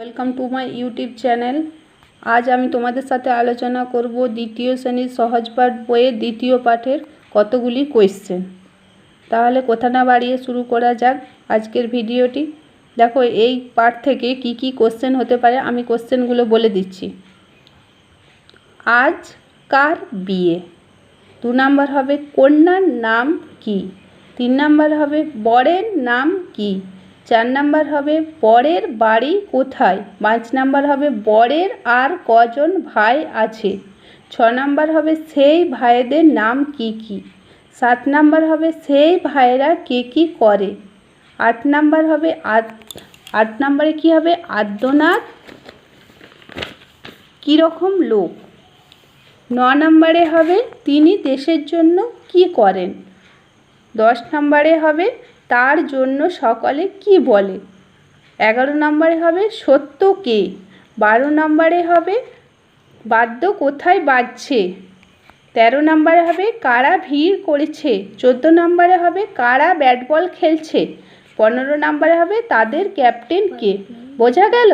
Welcome to my YouTube channel. আজ আমি তোমাদের সাথে আলোচনা করব দ্বিতীয় শ্রেণীর সহজ পাঠ বইয়ের দ্বিতীয় পাঠের কতগুলি কোয়েশ্চেন। তাহলে কথা না বাড়িয়ে শুরু করা যাক আজকের ভিডিওটি। দেখো এই পাঠ থেকে কি কি কোশ্চেন হতে পারে আমি কোশ্চেনগুলো বলে দিচ্ছি। আজ কার বিয়ে? 2 নাম্বার হবে কন্যার নাম কি? 3 নাম্বার হবে বরের নাম কি? 4 নাম্বার হবে বরের বাড়ি কোথায়? 5 নাম্বার হবে বরের আর কজন ভাই আছে? 6 নাম্বার হবে সেই ভাইদের নাম কি কি? 7 নাম্বার হবে সেই ভাইরা কে কী করে? 8 নাম্বার হবে 8 নাম্বারে কী হবে আদ্যনাথ কীরকম লোক? 9 নাম্বারে হবে তিনি দেশের জন্য কি করেন? 10 নাম্বারে হবে তার জন্য সকলে কি বলে? 11 নাম্বারে হবে সত্য কে? 12 নাম্বারে হবে বাদ্য কোথায় বাজছে? 13 নাম্বারে হবে কারা ভিড় করেছে? 14 নাম্বারে হবে কারা ব্যাট বল খেলছে? 15 নাম্বারে হবে তাদের ক্যাপ্টেন কে? বোঝা গেল?